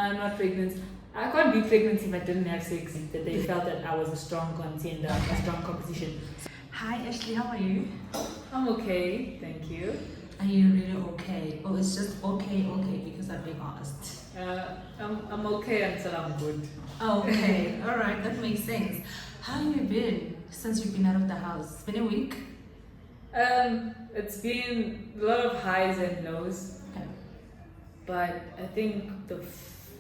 I'm not pregnant. I can't be pregnant if I didn't have sex. That they felt that I was a strong contender, a strong competition. Hi Ashley, how are you? I'm okay, thank you. Are you really okay? Or it's just okay because I'm being asked? I'm okay until I'm good. Okay, alright, that makes sense. How have you been since you've been out of the house? It's been a week? It's been a lot of highs and lows. Okay. But I think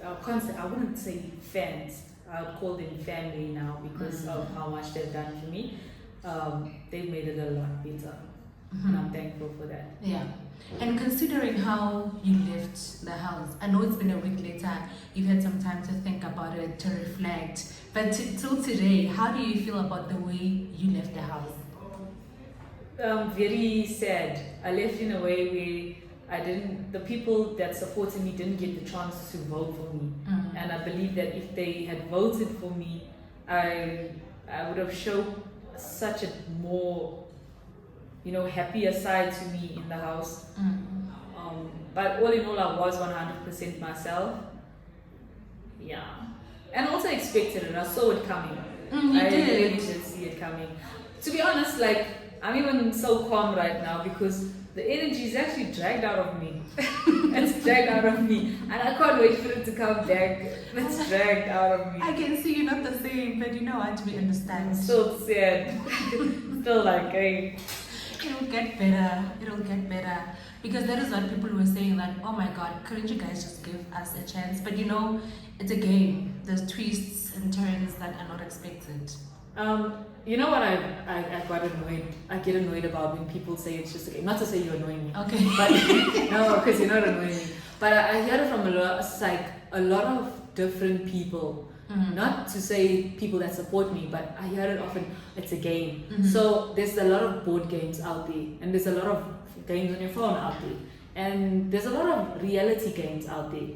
I wouldn't say fans, I would call them family now because of how much they've done for me. They've made it a lot better, and I'm thankful for that. Yeah. And considering how you left the house, I know it's been a week later, you've had some time to think about it, to reflect, but till today, how do you feel about the way you left the house? Very sad. I left in a way where the people that supported me didn't get the chance to vote for me. And I believe that if they had voted for me, I would have shown such a more, happier side to me in the house. But all in all, I was 100% myself. Yeah. And also expected it. I saw it coming. I really did see it coming. To be honest, I'm even so calm right now because the energy is actually dragged out of me. It's dragged out of me. And I can't wait for it to come back. It's dragged out of me. I can see you're not the same, but you know what? We understand. I'm so sad. Still hey. It'll get better. Because that is what people were saying, that, oh my God, couldn't you guys just give us a chance? But it's a game. There's twists and turns that are not expected. You know what I got annoyed? I get annoyed about when people say it's just a game. Not to say you're annoying me. Okay. But no, because you're not annoying me. But I hear it from a lot of different people. Not to say people that support me, but I hear it often, it's a game. So there's a lot of board games out there, and there's a lot of games on your phone out there, and there's a lot of reality games out there.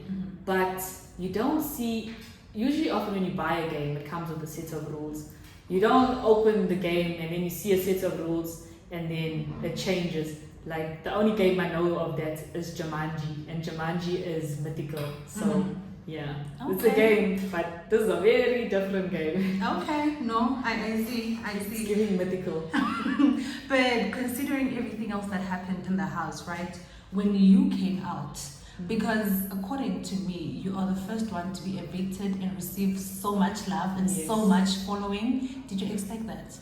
But you don't see, usually often when you buy a game, it comes with a set of rules. You don't open the game and then you see a set of rules and then it changes. Like the only game I know of that is Jumanji, and Jumanji is mythical. So yeah, it's a game, but this is a very different game. Okay, no, I see. It's giving mythical. But considering everything else that happened in the house, right? When you came out, because according to me, you are the first one to be evicted and receive so much love and so much following. Did you expect that?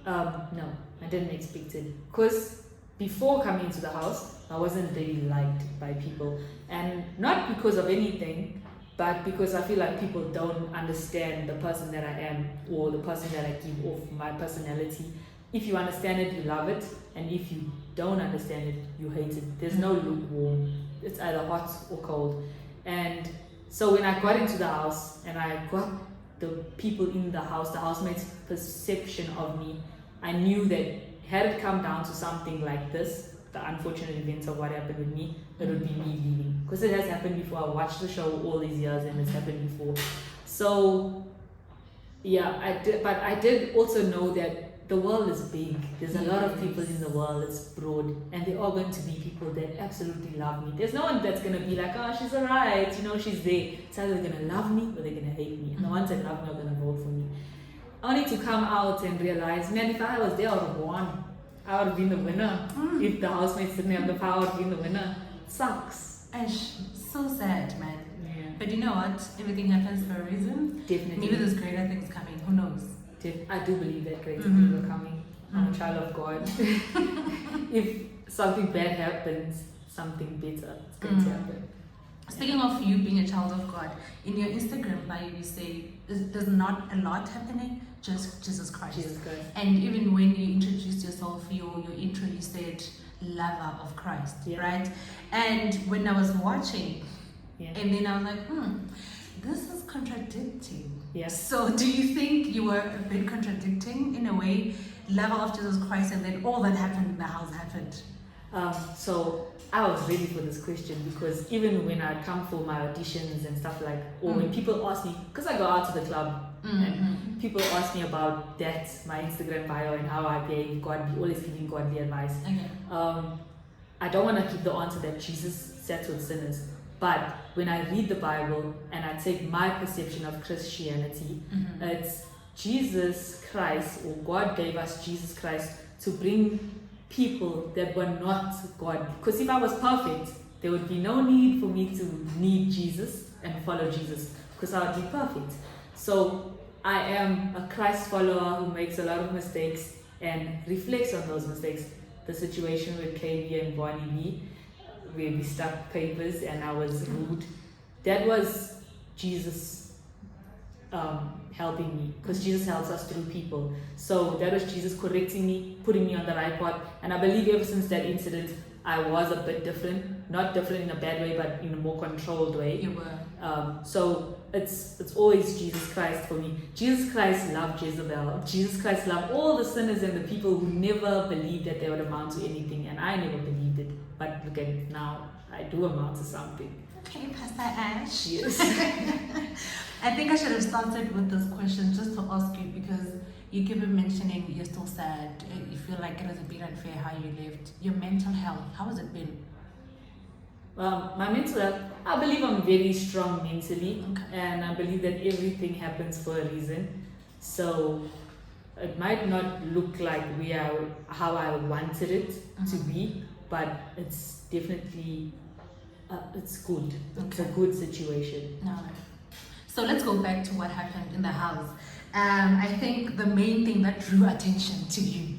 No, I didn't expect it. Because before coming into the house, I wasn't really liked by people. And not because of anything, but because I feel like people don't understand the person that I am or the person that I give off, my personality. If you understand it, you love it. And if you don't understand it, you hate it. There's no lukewarm. It's either hot or cold. And so when I got into the house and I got the people in the house, the housemates' perception of me, I knew that had it come down to something like this, the unfortunate events of what happened with me, it would be me leaving. Because it has happened before. I watched the show all these years and it's happened before. So yeah, I did. But I did also know that the world is big. There's a lot of people in the world. It's broad, and there are going to be people that absolutely love me. There's no one that's gonna be like, oh, she's alright, she's there. It's either they're gonna love me or they're gonna hate me. And the ones that love me are gonna vote for me. Only to come out and realize, man, if I was there, I would have won. I would have been the winner. If the housemates didn't have the power, I would have been the winner. It sucks. Ash, so sad, man. Yeah. But you know what? Everything happens for a reason. Definitely. Maybe there's greater things coming. Who knows? I do believe that greater things are coming. I'm a child of God. If something bad happens, something better is going to happen. Speaking of you being a child of God, in your Instagram bio you say there's not a lot happening, just Jesus Christ. Jesus Christ. And even when you introduced yourself, your intro, you said lover of Christ, right? And when I was watching, and then I was like, this is contradicting. Yes. So do you think you were a bit contradicting in a way, lover of Jesus Christ, and then all that happened in the house happened? So I was ready for this question because even when I come for my auditions and stuff or when people ask me, because I go out to the club and people ask me about that, my Instagram bio and how I behave, always giving godly advice. Okay. I don't want to keep the answer that Jesus sat with sinners, but But when I read the Bible and I take my perception of Christianity, it's Jesus Christ, or God gave us Jesus Christ to bring people that were not God. Because if I was perfect, there would be no need for me to need Jesus and follow Jesus, because I would be perfect. So I am a Christ follower who makes a lot of mistakes and reflects on those mistakes. The situation with KB and Bonnie B, where we stuck papers and I was rude, that was Jesus helping me, because Jesus helps us through people. So that was Jesus correcting me, putting me on the right path. And I believe ever since that incident, I was a bit different, not different in a bad way, but in a more controlled way. You were. So it's always Jesus Christ for me. Jesus Christ loved Jezebel. Jesus Christ loved all the sinners and the people who never believed that they would amount to anything, and I never believed it. But look at it now, I do amount to something. Okay, Pastor Ash. Yes. I think I should have started with this question just to ask you, because you keep on mentioning you're still sad. You feel like it was a bit unfair how you lived. Your mental health, how has it been? My mental health, I believe I'm very strong mentally, Okay. and I believe that everything happens for a reason. So it might not look like how I wanted it to be, but it's definitely it's good. It's a good situation. No. So let's go back to what happened in the house. I think the main thing that drew attention to you,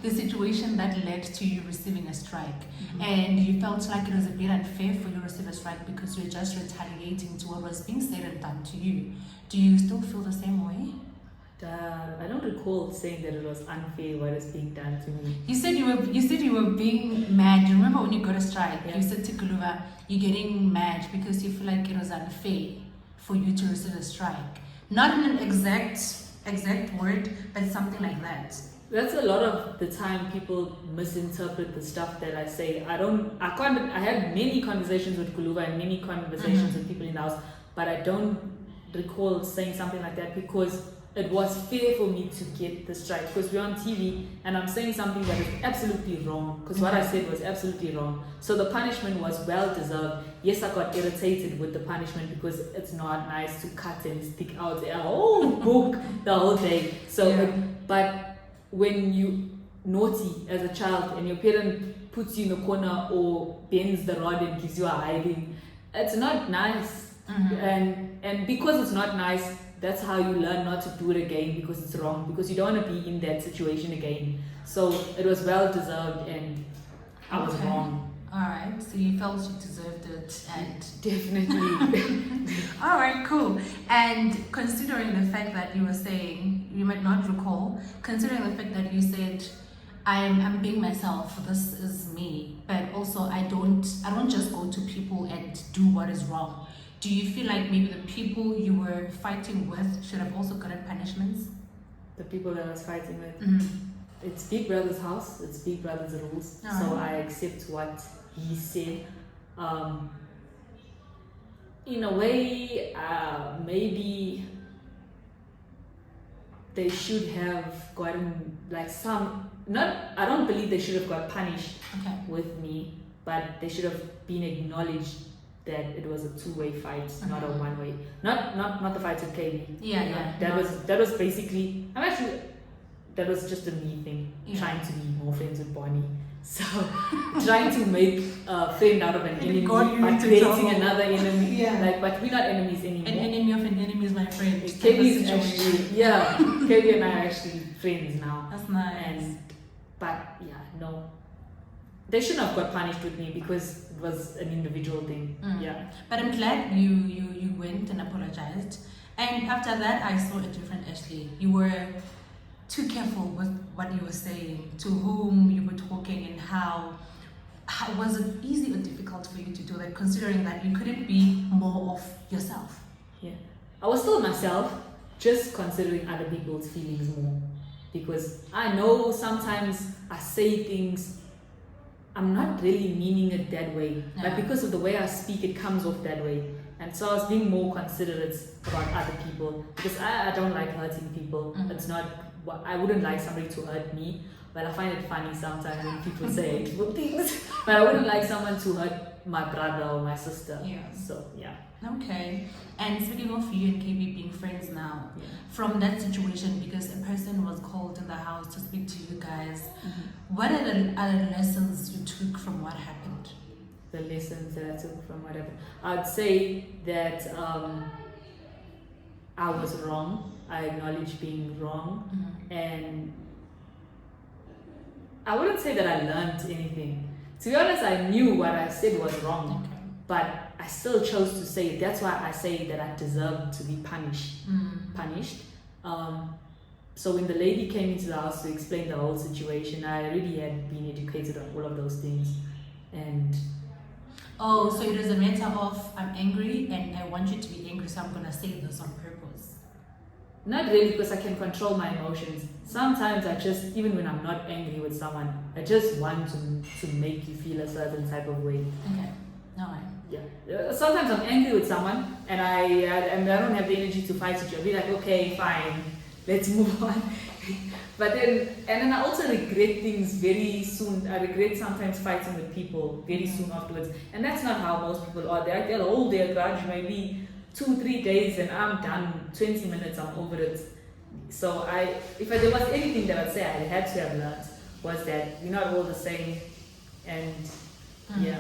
the situation that led to you receiving a strike, and you felt like it was a bit unfair for you to receive a strike because you're just retaliating to what was being said and done to you. Do you still feel the same way? I don't recall saying that it was unfair what is being done to me. You said you were being mad. You remember when you got a strike? Yeah. You said to Guluva, you're getting mad because you feel like it was unfair for you to receive a strike. Not in an exact word, but something like that. That's a lot of the time people misinterpret the stuff that I say. I had many conversations with Guluva and many conversations with people in the house, but I don't recall saying something like that because it was fair for me to get the strike, because we're on TV and I'm saying something that is absolutely wrong, because what I said was absolutely wrong. So the punishment was well deserved. Yes, I got irritated with the punishment because it's not nice to cut and stick out a whole book the whole day. So, but when you naughty as a child and your parent puts you in the corner or bends the rod and gives you a hiding, it's not nice. And because it's not nice, that's how you learn not to do it again, because it's wrong, because you don't want to be in that situation again. So it was well deserved and I was wrong. Alright, so you felt you deserved it, and definitely. Alright, cool. And considering the fact that you were saying, you might not recall, considering the fact that you said, I'm being myself, this is me, but also I don't just go to people and do what is wrong. Do you feel like maybe the people you were fighting with should have also gotten punishments? The people that I was fighting with? It's Big Brother's house, it's Big Brother's rules. So I accept what he said. In a way, maybe they should have gotten like I don't believe they should have got punished with me, but they should have been acknowledged that it was a two-way fight, not a one-way. Not the fight with KB. That was basically, that was just a me thing, trying to be more friends with Bonnie. So trying to make a friend out of an enemy, but creating another enemy. But we're not enemies anymore. An enemy of an enemy is my friend. KB is actually, KB and I are actually friends now. That's nice. They shouldn't have got punished with me because it was an individual thing. But I'm glad you went and apologized. And after that, I saw a different Ash-ley. You were too careful with what you were saying, to whom you were talking, and how was it easy or difficult for you to do that, considering that you couldn't be more of yourself? I was still myself, just considering other people's feelings more, because I know sometimes I say things I'm not really meaning it that way, but because of the way I speak, it comes off that way. And so I was being more considerate about other people, because I don't like hurting people. It's not, I wouldn't like somebody to hurt me, but I find it funny sometimes when people say hateful things. But I wouldn't like someone to hurt my brother or my sister. Yeah. So yeah. Okay. And speaking of you and KB being friends now, Yeah. from that situation, because a person was called in the house to speak to you guys, Mm-hmm. what are the lessons you took from what happened? The lessons that I took from whatever, I'd say that I was wrong. I acknowledge being wrong, and I wouldn't say that I learned anything. To be honest, I knew what I said was wrong, Okay. but I still chose to say it. That's why I say that I deserve to be punished. So when the lady came into the house to explain the whole situation, I already had been educated on all of those things, and Oh, so it was a matter of I'm angry and I want you to be angry, so I'm gonna say this on purpose. not really, because I can control my emotions. Sometimes I just, even when I'm not angry with someone, I just want to make you feel a certain type of way. Okay. No way. Yeah. Sometimes I'm angry with someone and I don't have the energy to fight with you. I'll be like, okay, fine, let's move on. But then I also regret things very soon. I regret sometimes fighting with people very soon afterwards. And that's not how most people are. They'll hold their grudge maybe 2-3 days and I'm done. 20 minutes, I'm over it. So if there was anything that I'd say I had to have learned, was that we're not all the same. And yeah.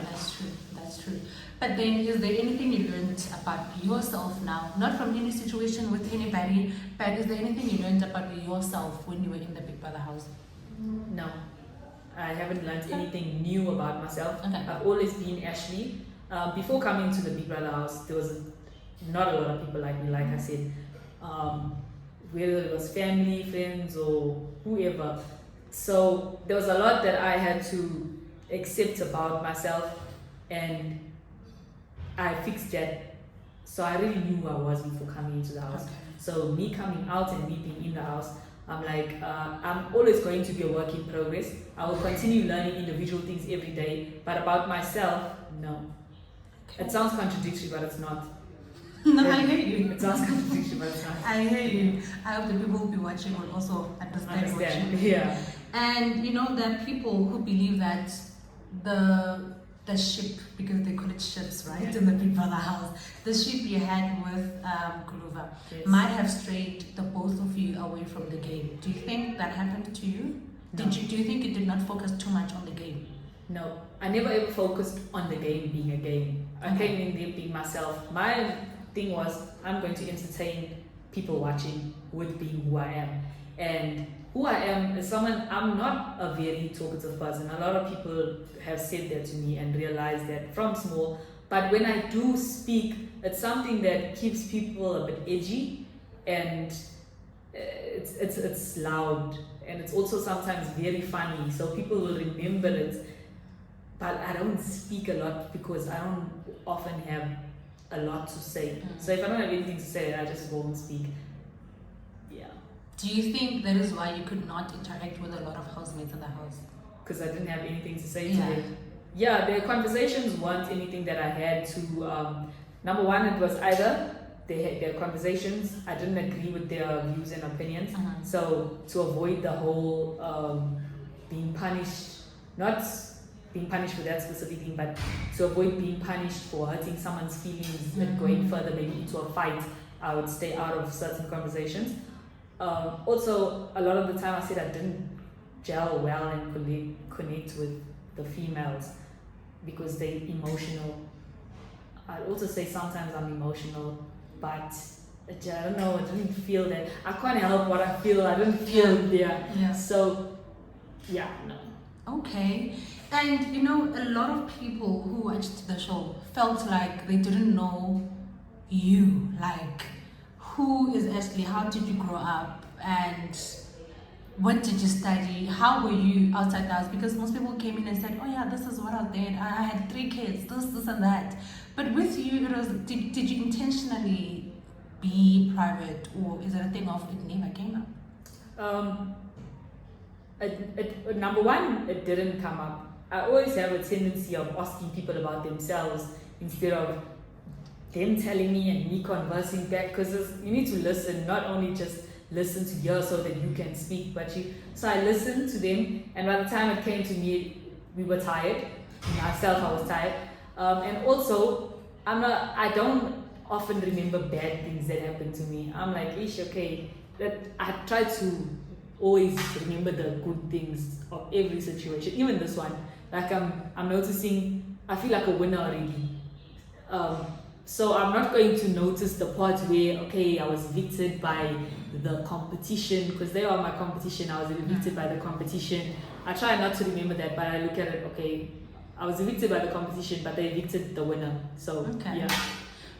That's true. But then, is there anything you learned about yourself now? Not from any situation with anybody, but is there anything you learned about yourself when you were in the Big Brother house? No, I haven't learned anything new about myself. Okay. I've always been Ash-ley. Before coming to the Big Brother house, there was not a lot of people like me, like I said. Whether it was family, friends, or whoever. So there was a lot that I had to accept about myself, and I fixed that. So I really knew who I was before coming into the house. Okay. So me coming out and me being in the house, I'm like, I'm always going to be a work in progress. I will continue learning individual things every day, but about myself, no. Okay. It sounds contradictory, but it's not. No, I hear you. It sounds contradictory, but it's not. I hear you. I hope the people who be watching will also understand what you mean. Yeah. And you know, there are people who believe that the ship, because they call it ships, right? Yeah. In the Big Brother house, the ship you had with Guluva Yes. might have strayed the both of you away from the game. Do you think that happened to you? No. Do you think you did not focus too much on the game? No, I never ever focused on the game being a game. I Okay. came in there being myself. My thing was, I'm going to entertain people watching with being who I am. And who I am is someone, I'm not a very talkative person. A lot of people have said that to me and realized that from small. But when I do speak, it's something that keeps people a bit edgy, and it's loud, and it's also sometimes very funny. So people will remember it. But I don't speak a lot because I don't often have a lot to say. So if I don't have anything to say, I just won't speak. Yeah. Do you think that is why you could not interact with a lot of housemates in the house? Because I didn't have anything to say Yeah. to them. Yeah, their conversations weren't anything that I had to. Number one, it was either they had their conversations, I didn't agree with their views and opinions. So to avoid the whole being punished, not being punished for that specific thing, but to avoid being punished for hurting someone's feelings and going further maybe into a fight, I would stay out of certain conversations. Also, a lot of the time I said I didn't gel well and connect with the females because they're emotional. I'd also say sometimes I'm emotional, but I don't know, I didn't feel that. I can't help what I feel, I didn't feel there. Yeah. So, yeah, no. Okay. And you know, a lot of people who watched the show felt like they didn't know you. Like, who is Ash-ley? How did you grow up? And what did you study? How were you outside the house? Because most people came in and said, oh yeah, this is what I did. I had 3 kids, this and that. But with you, it was, did you intentionally be private, or is it a thing of it never came up? Number one, it didn't come up. I always have a tendency of asking people about themselves instead of them telling me and me conversing back, because you need to listen, not only just listen to hear so that you can speak, but so I listened to them, and by the time it came to me, we were tired. Myself, I was tired. And also, I don't often remember bad things that happen to me. I'm like, ish, okay. That I try to always remember the good things of every situation, even this one. Like I'm noticing, I feel like a winner already. So I'm not going to notice the part where, okay, I was evicted by the competition, because they are my competition. I was evicted by the competition. I try not to remember that, but I look at it, okay, I was evicted by the competition, but they evicted the winner. So, okay. Yeah.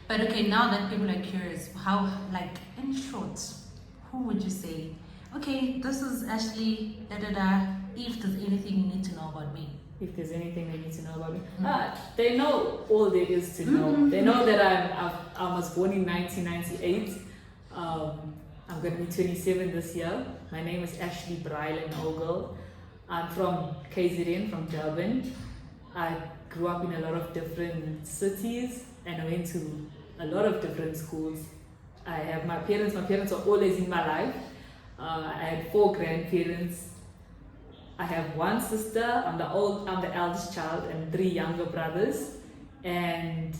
But okay, now that people are curious, how, like, in short, who would you say, okay, this is Ash-ley, if there's anything you need to know about me? If there's anything they need to know about me, they know all there is to know. They know that I was born in 1998. I'm going to be 27 this year. My name is Ash-ley Ogle. I'm from KZN, from Durban. I grew up in a lot of different cities and I went to a lot of different schools. I have my parents are always in my life. I had 4 grandparents. I have 1 sister, I'm the eldest child, and 3 younger brothers. And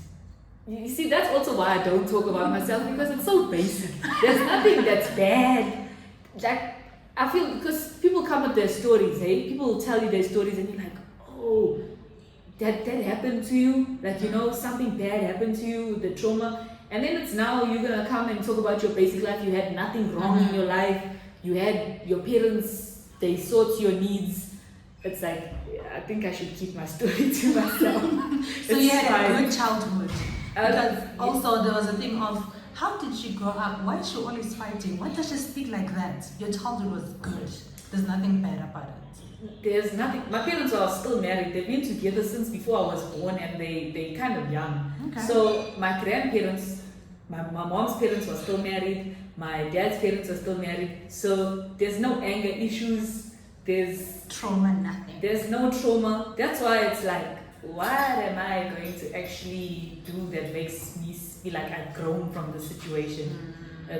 you see, that's also why I don't talk about myself, because it's so basic. There's nothing that's bad. Like, I feel, because people come with their stories, hey? People will tell you their stories and you're like, oh, that happened to you? Like, you know, something bad happened to you, the trauma. And then it's now you're gonna come and talk about your basic life. You had nothing wrong in your life. You had your parents, they sought your needs. It's like, I think I should keep my story to myself. So you had a good childhood. Because also there was a thing of, how did she grow up? Why is she always fighting? Why does she speak like that? Your childhood was good. There's nothing bad about it. There's nothing. My parents are still married. They've been together since before I was born, and they kind of young. Okay. So my grandparents, my mom's parents were still married. My dad's parents are still married. So there's no anger issues. There's trauma, nothing. There's no trauma. That's why it's like, what am I going to actually do that makes me feel like I've grown from the situation? I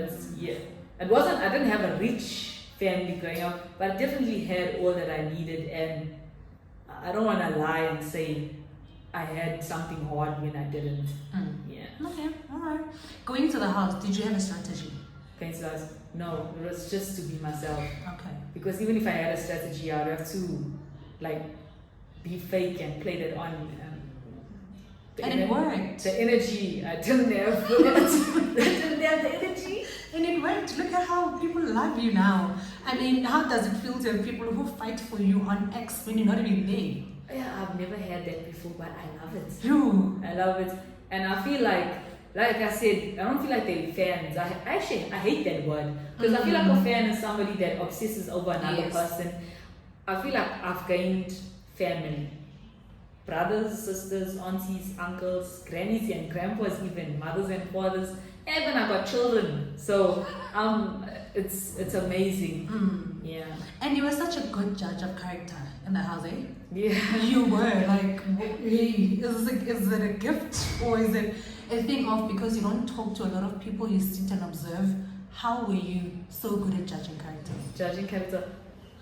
didn't have a rich family growing up, but I definitely had all that I needed, and I don't want to lie and say I had something hard when I didn't. Yeah. Okay, alright. Going to the house, did you have a strategy? Going to the house? No, it was just to be myself. Okay. Because even if I had a strategy, I'd have to like be fake and play that on. And it worked. The energy, I didn't have it. I didn't have the energy. And it worked. Look at how people love you now. I mean, how does it feel to have people who fight for you on X when you're not even there? Yeah, I've never had that before, but I love it. I love it. And I feel like I said, I don't feel like they're fans. I hate that word. Because I feel like a fan is somebody that obsesses over another person. I feel like I've gained family. Brothers, sisters, aunties, uncles, grannies and grandpas, even mothers and fathers. Even I got children. So it's amazing. Yeah. And you were such a good judge of character in the house, eh? Yeah. You were like, hey, is it a gift or is it a thing of, because you don't talk to a lot of people, you sit and observe? How were you so good at judging character? Judging character.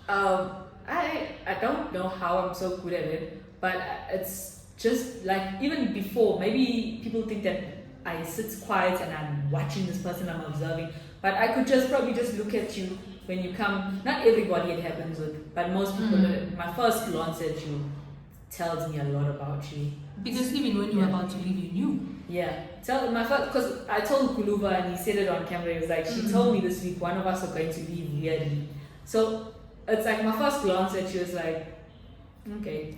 I don't know how I'm so good at it, but it's just like, even before, maybe people think that I sit quiet and I'm watching this person, I'm observing, but I could probably just look at you when you come. Not everybody it happens with, but most people, my first glance at you tells me a lot about you. Because even when you were about to leave, you knew. Yeah. Because I told Guluva, and he said it on camera, he was like, she told me this week one of us are going to leave weirdly. So it's like my first glance at you is like, okay.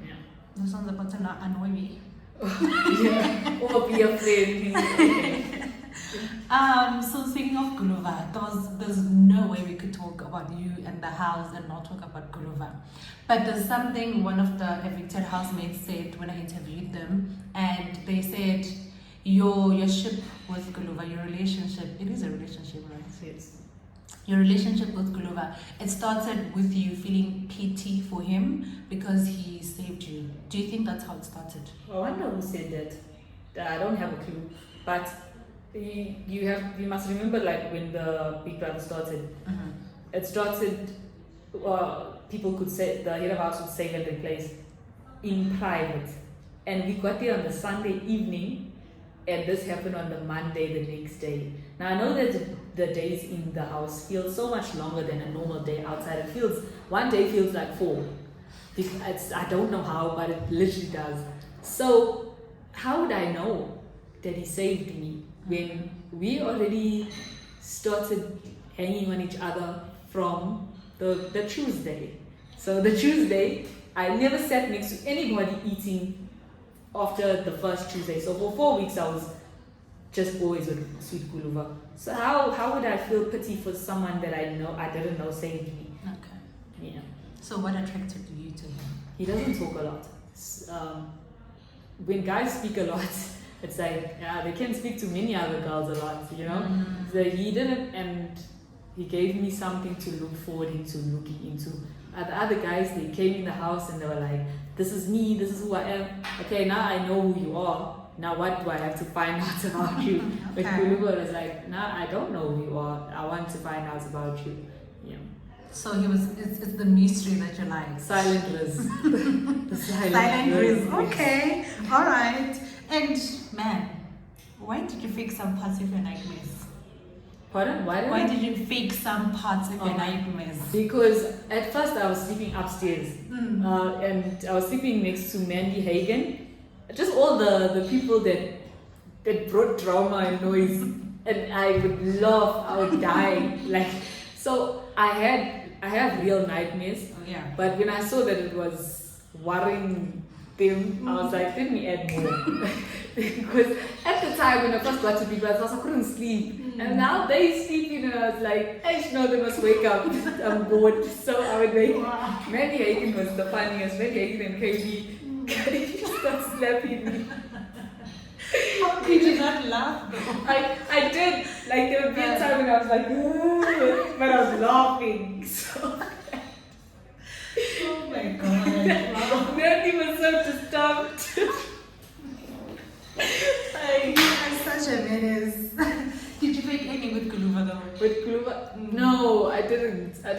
Yeah. This one's about to not annoy me. Yeah. Or be a friend. Okay. So speaking of Guluva, there's no way we could talk about you and the house and not talk about Guluva. But there's something one of the evicted housemates said when I interviewed them, and they said your ship with Guluva, your relationship, it is a relationship, right? Yes. Your relationship with Guluva, it started with you feeling pity for him because he saved you. Do you think that's how it started? I wonder who said that. I don't have a clue. But you must remember, like when the Big Brother started, it started, people could say, the head of house would save and replace in private. and we got there on the Sunday evening, and this happened on the Monday the next day. Now I know that the days in the house feel so much longer than a normal day outside. It feels, one day feels like 4. I don't know how, but it literally does. So how would I know that he saved me when we already started hanging on each other from the Tuesday? So the Tuesday, I never sat next to anybody eating after the first Tuesday. So for 4 weeks, I was just always with Sweet Guluva. So how would I feel pity for someone that I didn't know saved me? Okay. Yeah. So what attracted you to him? He doesn't talk a lot. When guys speak a lot, it's like they can speak to many other girls a lot, you know. So he didn't, and he gave me something to look forward into, looking into. The other guys, they came in the house and they were like, "This is me. This is who I am. Okay, now I know who you are. Now what do I have to find out about you?" Okay. But Guluva was like, "Nah, I don't know who you are. I want to find out about you." Yeah. So it's the mystery that you like. Silent Liz. The Silent Liz. Okay. All right. And man, why did you fake some parts of your nightmares? Pardon? Why did you fake some parts of your nightmares? Because at first I was sleeping upstairs, and I was sleeping next to Mandy Hagen. Just all the people that brought drama and noise, and I would laugh, I would die. Like, so I have real nightmares. Oh, yeah. But when I saw that it was worrying them, I was like, let me add more. Because at the time when I first got to Big Brother, I couldn't sleep. And now they sleeping, and I was like, I know they must wake up. I'm bored. So I would wake up. Mandy Hagen was the funniest. Mandy Hagen and KB started slapping me. How did you not laugh though? I did. Like, there would be a time when I was like, "Ooh," but I was laughing. So. Oh my god. Wow. Mandy was so disturbed. You are such a menace. Did you fake any with Guluva though? With Gula? No, I didn't. I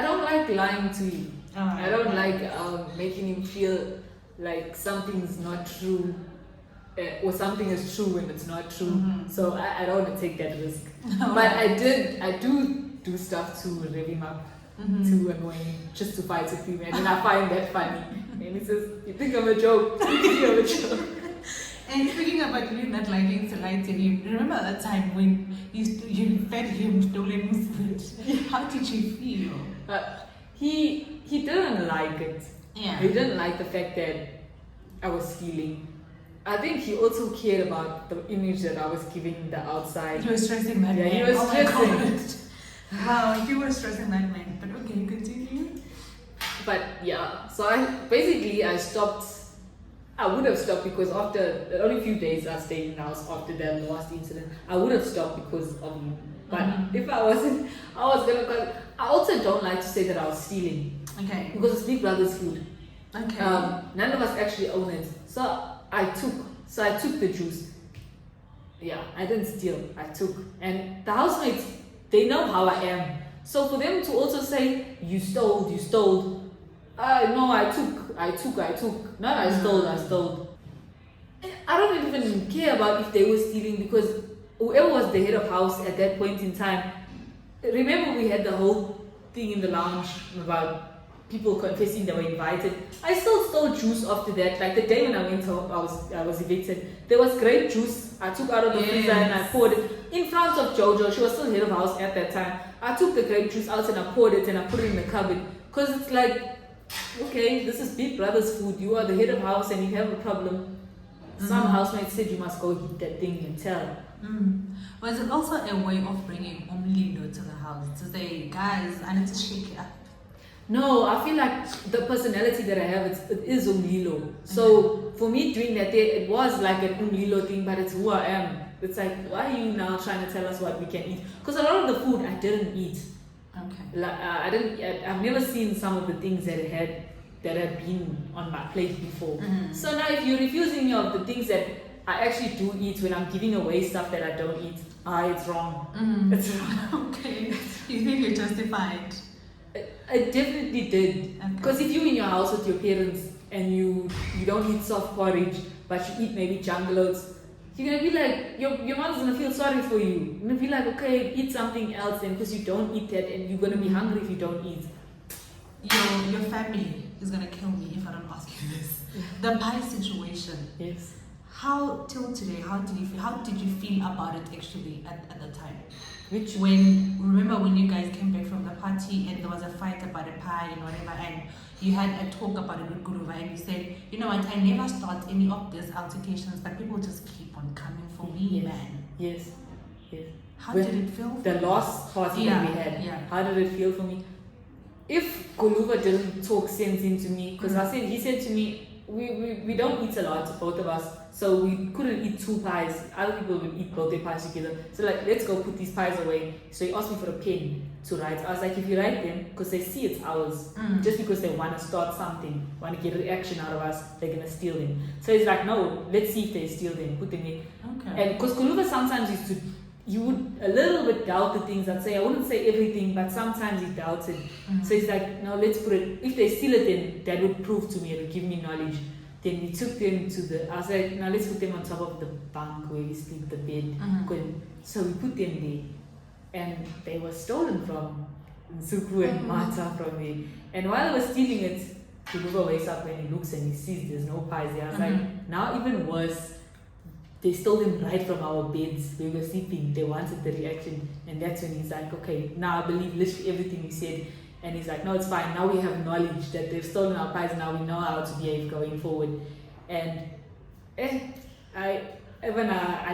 don't like lying to him. I don't like making him feel like something's not true. Or something is true when it's not true. So I don't want to take that risk. But I do stuff to rev him up, to annoy him, just to fight with him. And then I find that funny. And he says, "You think I'm a joke? You think I'm a joke?" And speaking about you not liking to lie to him, remember that time when you fed him stolen food? How did you feel? He didn't like it. Yeah. He didn't like the fact that I was stealing. I think he also cared about the image that I was giving the outside. You were stressing that man. He was stressing. Wow, you were stressing that man. But okay, continue. But yeah, so I stopped. I would have stopped because after the only few days I stayed in the house after that last incident, I would have stopped because of him. But if I wasn't, I was gonna. Cause I also don't like to say that I was stealing. Okay. Because it's Big Brother's food. Okay. None of us actually own it. So I took the juice. Yeah, I didn't steal. I took. And the housemates, they know how I am. So for them to also say, you stole. No, I took. Not I stole. I don't even care about if they were stealing because whoever was the head of house at that point in time, remember we had the whole thing in the lounge about people confessing they were invited. I still stole juice after that. Like the day when I went home, I was evicted. There was grape juice. I took out of the freezer and I poured it in front of Jojo. She was still head of house at that time. I took the grape juice out and I poured it and I put it in the cupboard. Because it's like, okay, this is Big Brother's food. You are the head of house and you have a problem. Some housemates said you must go eat that thing and tell. Was it also a way of bringing Umlilo to the house? To say, guys, I need to shake it up. No, I feel like the personality that I have, it is Umlilo. So for me doing that there, it was like an Umlilo thing, but it's who I am. It's like, why are you now trying to tell us what we can eat? Because a lot of the food I didn't eat. Okay. Like I've never seen some of the things that had been on my plate before. So now if you're refusing me of the things that I actually do eat when I'm giving away stuff that I don't eat, it's wrong. It's wrong. Okay. You think you're justified? I definitely did. Because if you're in your house with your parents and you don't eat soft porridge, but you eat maybe jungle oats, you're gonna be like, your mother's gonna feel sorry for you. You're gonna be like, okay, eat something else then, because you don't eat that, and you're gonna be hungry if you don't eat. Your family is gonna kill me if I don't ask you this. The pie situation. Yes. How till today? How did you feel? How did you feel about it actually at the time? Which Remember when you guys came back from the party and there was a fight about a pie and whatever, and you had a talk about it with Guluva, and you said, you know what, I never start any of these altercations, but people just keep on coming for me, man. Yes. How did it feel? The last party that we had. Yeah. How did it feel for me? If Guluva didn't talk sense into me, because he said to me, we don't eat a lot, both of us, so we couldn't eat 2 pies. Other people would eat both their pies together. So like, let's go put these pies away. So he asked me for a pen to write. I was like, if you write them, because they see it's ours, just because they want to start something, want to get a reaction out of us, they're going to steal them. So he's like, no, let's see if they steal them, put them in. Okay. And because Guluva sometimes you would a little bit doubt the things I'd say. I wouldn't say everything, but sometimes he doubts it. So he's like, no, let's put it, if they steal it, then that would prove to me, it would give me knowledge. Then we took them I was like, now let's put them on top of the bunk where we sleep, the bed. So we put them there, and they were stolen from Nsuku and Mata from me. And while I was stealing it, Guluva wakes up and he looks and he sees there's no pies there. I was like, now even worse, they stole them right from our beds. We were sleeping. They wanted the reaction. And that's when he's like, okay, now I believe literally everything you said. And he's like, no, it's fine. Now we have knowledge that they've stolen our pies. Now we know how to behave going forward. And I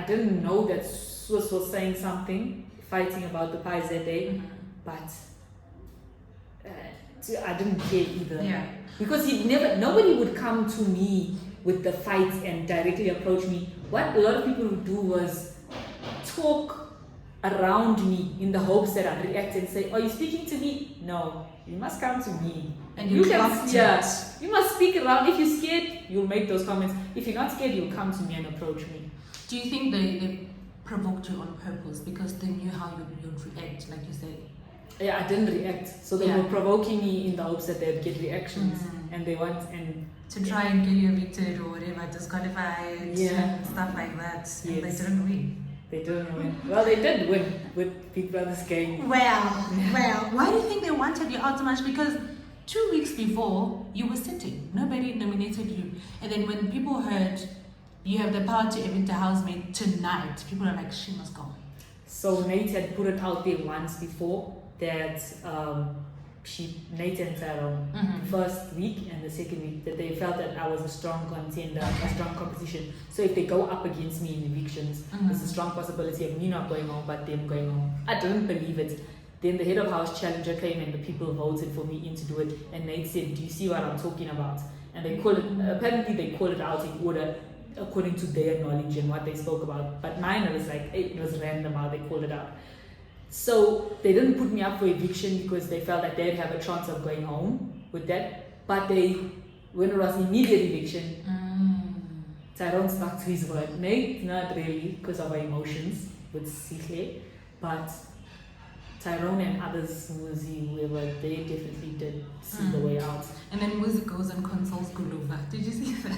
didn't know that Swiss was saying something, fighting about the pies that day. But I didn't care either. Yeah. Because nobody would come to me with the fights and directly approach me. What a lot of people would do was talk around me in the hopes that I'd react and say, are you speaking to me? No, you must come to me. And you must speak around. If you're scared, you'll make those comments. If you're not scared, you'll come to me and approach me. Do you think they provoked you on purpose because they knew how you'd react, like you said? Yeah, I didn't react. So they were provoking me in the hopes that they'd get reactions. And they want to try and get you evicted or whatever, disqualified, and stuff like that. Yes. And they didn't win. They didn't win. Well, they did win with Big Brother's game. Well, why do you think they wanted you out so much? Because 2 weeks before, you were sitting. Nobody nominated you. And then when people heard you have the power to evict a housemate tonight, people are like, she must go. So Nate had put it out there once before that Nate and Tyrone, first week and the second week, that they felt that I was a strong contender, a strong competition. So if they go up against me in evictions, there's a strong possibility of me not going home, but them going home. I didn't believe it. Then the head of house challenger came and the people voted for me in to do it. And Nate said, do you see what I'm talking about? And they call it, apparently they call it out in order according to their knowledge and what they spoke about. But mine, it was like, it was random how they called it out. So they didn't put me up for eviction because they felt that they'd have a chance of going home with that. But when it was immediate eviction, Tyrone stuck to his word. Nate, not really, because of our emotions with Sihle. But Tyrone and others, Muzi, whoever, they definitely did see the way out. And then Muzi goes and consoles Guluva. Did you see that?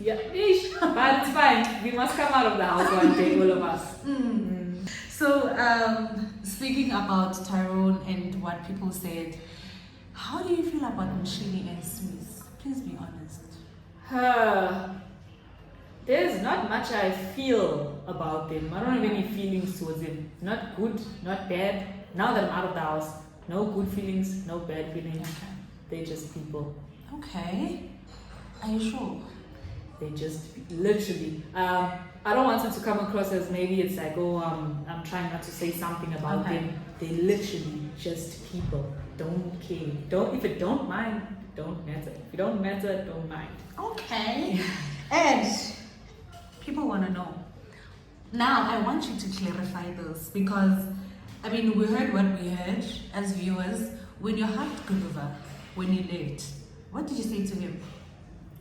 Yeah, ish. But it's fine. We must come out of the house one day, all of us. So, speaking about Tyrone and what people said, how do you feel about Mshini and Smith? Please be honest. There's not much I feel about them. I don't have any feelings towards them. Not good, not bad. Now that I'm out of the house, no good feelings, no bad feelings. Okay. They're just people. Okay. Are you sure? They just literally. I don't want it to come across as maybe it's like, oh, I'm trying not to say something about them. They literally just people. Don't care. If it don't mind, don't matter. If it don't matter, don't mind. Okay. And people want to know. Now I want you to clarify this because I mean we heard what we heard as viewers. When you hugged Guluva, when you left, what did you say to him?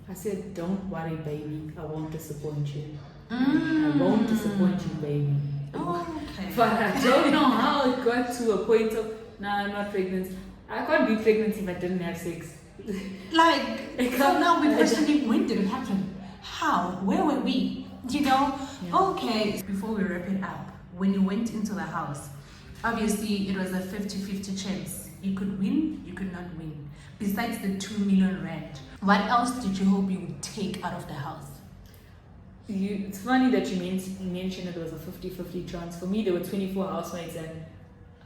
I said, don't worry, baby. I won't disappoint you. I won't disappoint you, baby. Oh, okay. But I don't know how it got to a point of, nah, I'm not pregnant. I can't be pregnant if I didn't have sex. Like, so now we're questioning, when did it happen? How? Where were we? You know? Yeah. Okay, before we wrap it up, when you went into the house, obviously it was a 50-50 chance. You could win, you could not win. Besides the 2 million rand, what else did you hope you would take out of the house? It's funny that you mentioned it was a 50-50 chance. For me, there were 24 housemates, and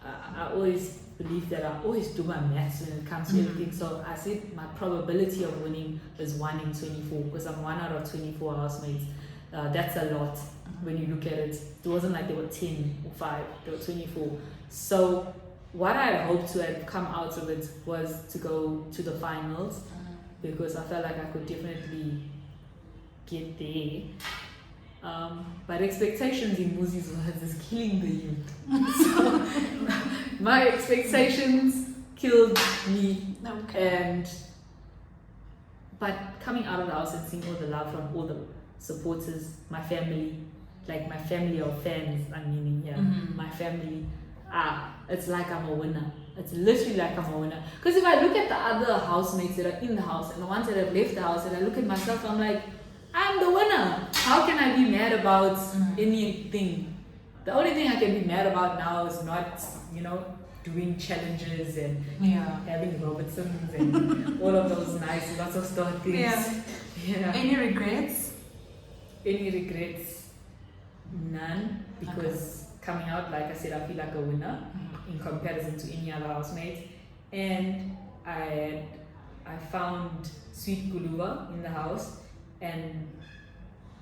I always believe that I always do my maths when it comes to everything. So I said my probability of winning is 1 in 24 because I'm 1 out of 24 housemates. That's a lot when you look at it. It wasn't like there were 10 or 5, there were 24. So what I hoped to have come out of it was to go to the finals because I felt like I could definitely get there. But expectations in Muzi's words is killing the youth. So my expectations killed me. Okay. But coming out of the house and seeing all the love from all the supporters, my family, like my family of fans, my family, it's like I'm a winner. It's literally like I'm a winner. Because if I look at the other housemates that are in the house and the ones that have left the house and I look at myself, I'm like, I'm the winner. How can I be mad about anything? The only thing I can be mad about now is not, doing challenges and having Robertsons and all of those nice, lots of store things. Yeah. Any regrets? Any regrets? None. Because coming out, like I said, I feel like a winner in comparison to any other housemate. And I found Sweet Guluva in the house. And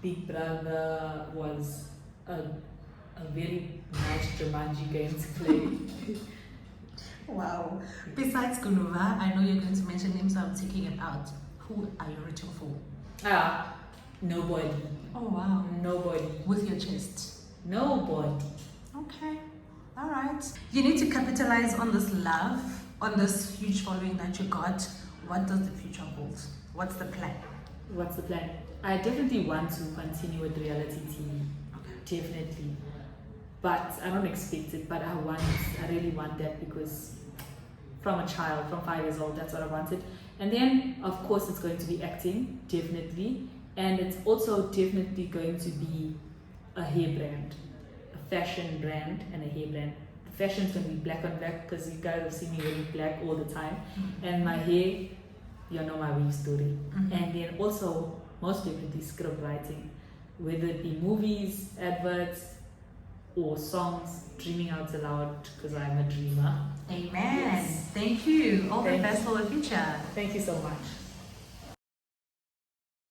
Big Brother was a very nice Jumanji game to play. Wow. Besides Guluva, I know you're going to mention names, so I'm taking it out. Who are you rooting for? Nobody. Oh, wow. Nobody. With your chest? Nobody. Okay. All right. You need to capitalize on this love, on this huge following that you got. What does the future hold? What's the plan? What's the plan? I definitely want to continue with reality TV. Okay. Definitely. But I don't expect it, but I really want that because from a child, from 5 years old, that's what I wanted. And then, of course, it's going to be acting, definitely. And it's also definitely going to be a hair brand, a fashion brand and a hair brand. The fashion's going to be black on black because you guys have seen me wearing black all the time. And my hair, you know my weave story. And then also, most definitely script writing, whether it be movies, adverts, or songs, dreaming out aloud because I'm a dreamer. Amen. Yes. Thank you. All the best for the future. Thank you so much.